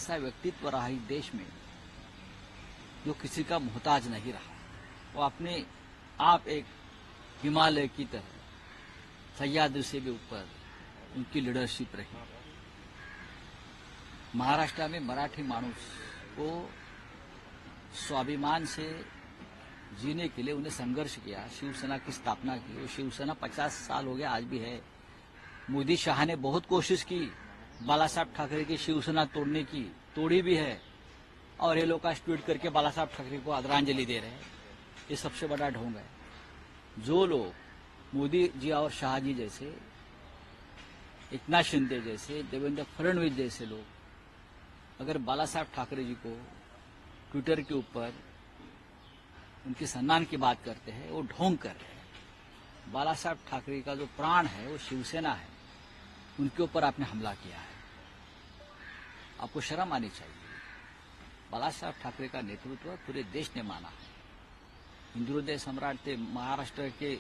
ऐसा व्यक्तित्व रहा इस देश में जो किसी का मोहताज नहीं रहा। वो अपने आप एक हिमालय की तरह सह्याद्री से भी ऊपर उनकी लीडरशिप रही। महाराष्ट्र में मराठी मानुस को स्वाभिमान से जीने के लिए उन्हें संघर्ष किया, शिवसेना की स्थापना की। वो शिवसेना 50 साल हो गया, आज भी है। मोदी शाह ने बहुत कोशिश की बाला साहब ठाकरे की शिवसेना तोड़ने की, तोड़ी भी है। और ये लोग आज ट्वीट करके बाला साहब ठाकरे को आदरांजलि दे रहे हैं। ये सबसे बड़ा ढोंग है। जो लोग मोदी जी और शाह जी जैसे, एकनाथ शिंदे जैसे, देवेंद्र फडणवीस जैसे लोग अगर बाला साहब ठाकरे जी को ट्विटर के ऊपर उनके सम्मान की बात करते हैं, वो ढोंग कर रहे हैं। बाला साहब ठाकरे का जो प्राण है वो शिवसेना है, उनके ऊपर आपने हमला किया है। आपको शर्म आनी चाहिए। बाला साहब ठाकरे का नेतृत्व पूरे देश ने माना है। हिंदू हृदय सम्राट थे, महाराष्ट्र के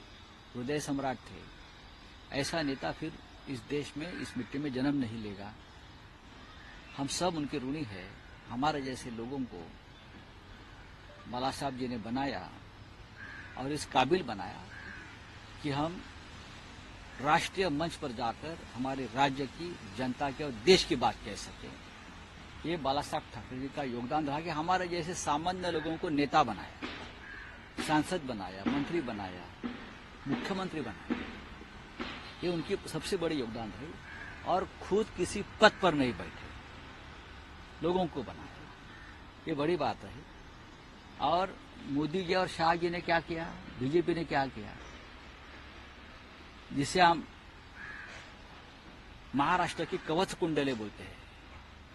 हृदय सम्राट थे। ऐसा नेता फिर इस देश में, इस मिट्टी में जन्म नहीं लेगा। हम सब उनके ऋणी है। हमारे जैसे लोगों को बाला साहब जी ने बनाया और इस काबिल बनाया कि हम राष्ट्रीय मंच पर जाकर हमारे राज्य की, जनता की और देश की बात कह सकें। ये बाला साहब ठाकरे जी का योगदान रहा कि हमारे जैसे सामान्य लोगों को नेता बनाया, सांसद बनाया, मंत्री बनाया, मुख्यमंत्री बनाया। ये उनकी सबसे बड़ी योगदान रही। और खुद किसी पद पर नहीं बैठे, लोगों को बनाया। ये बड़ी बात रही। और मोदी जी और शाह जी ने क्या किया, बीजेपी ने क्या किया, जिसे हम महाराष्ट्र की कवच कुंडले बोलते हैं,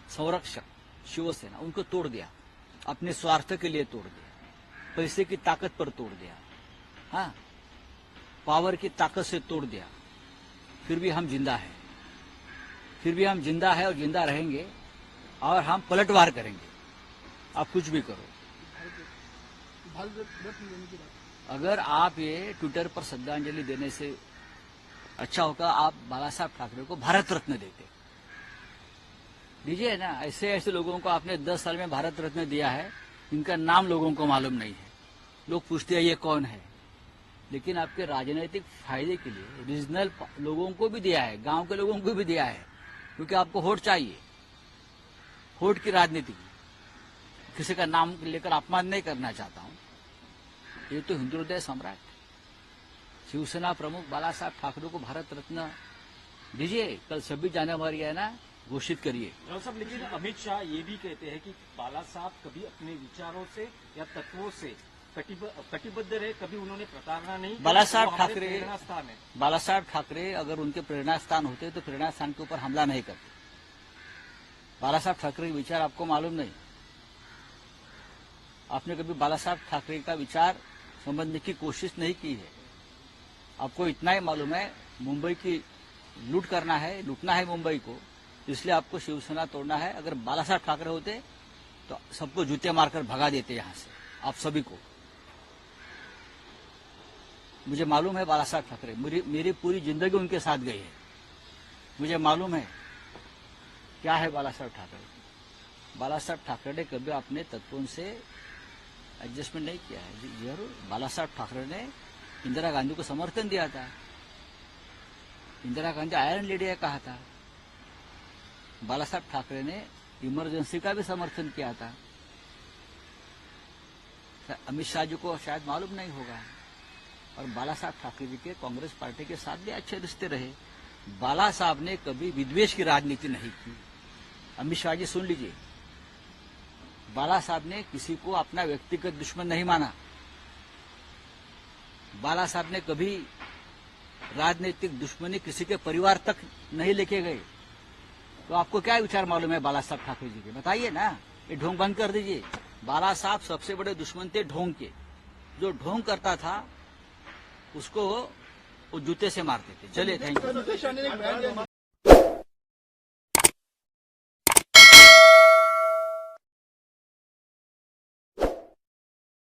संरक्षक शिवसेना, उनको तोड़ दिया। अपने स्वार्थ के लिए तोड़ दिया, पैसे की ताकत पर तोड़ दिया, हाँ, पावर की ताकत से तोड़ दिया। फिर भी हम जिंदा हैं, फिर भी हम जिंदा है और जिंदा रहेंगे। और हम पलटवार करेंगे। आप कुछ भी करो। अगर आप ये ट्विटर पर श्रद्धांजलि देने से अच्छा होगा आप बाला साहब ठाकरे को भारत रत्न देते। दीजिए ना। ऐसे ऐसे लोगों को आपने 10 साल में भारत रत्न दिया है, इनका नाम लोगों को मालूम नहीं है। लोग पूछते हैं ये कौन है। लेकिन आपके राजनीतिक फायदे के लिए रीजनल लोगों को भी दिया है, गांव के लोगों को भी दिया है, क्योंकि आपको वोट चाहिए। वोट की राजनीति की, किसी का नाम लेकर अपमान नहीं करना चाहता हूं। ये तो हिंदू हृदय सम्राट, शिवसेना प्रमुख बाला साहब ठाकरे को भारत रत्न दीजिए। कल 26 जनवरी है ना, घोषित करिए। साहब, लेकिन अमित शाह ये भी कहते हैं कि बाला साहब कभी अपने विचारों से या तत्वों से कटिबद्ध रहे, कभी उन्होंने प्रताड़ना नहीं। बाला साहब ठाकरे प्रेरणा स्थान है। बाला साहब ठाकरे अगर उनके प्रेरणा स्थान होते तो प्रेरणा स्थान के ऊपर हमला नहीं करते। बाला साहब ठाकरे के विचार आपको मालूम नहीं। आपने कभी बाला साहब ठाकरे का विचार समझने की कोशिश नहीं की है। आपको इतना ही मालूम है मुंबई की लूट करना है, लूटना है मुंबई को, इसलिए आपको शिवसेना तोड़ना है। अगर बाला साहब ठाकरे होते तो सबको जूते मारकर भगा देते यहां से, आप सभी को। मुझे मालूम है बाला साहब ठाकरे, मेरी पूरी जिंदगी उनके साथ गई है। मुझे मालूम है क्या है बाला साहब ठाकरे। बाला साहब ठाकरे ने कभी अपने तत्वों से एडजस्टमेंट नहीं किया है। जरूर बाला साहब ठाकरे ने इंदिरा गांधी को समर्थन दिया था। इंदिरा गांधी आयरन लेडी कहा था। बाला साहब ठाकरे ने इमरजेंसी का भी समर्थन किया था। अमित शाह जी को शायद मालूम नहीं होगा। और बाला साहब ठाकरे जी के कांग्रेस पार्टी के साथ भी अच्छे रिश्ते रहे। बाला साहब ने कभी विद्वेष की राजनीति नहीं की। अमित शाह जी सुन लीजिए, बाला साहब ने किसी को अपना व्यक्तिगत दुश्मन नहीं माना। बाला साहब ने कभी राजनीतिक दुश्मनी किसी के परिवार तक नहीं लेके गए। तो आपको क्या विचार मालूम है बाला साहब ठाकरे जी के, बताइए ना। ये ढोंग बंद कर दीजिए। बाला साहब सबसे बड़े दुश्मन थे ढोंग के। जो ढोंग करता था उसको वो जूते से मारते थे। चलिए, थैंक यू।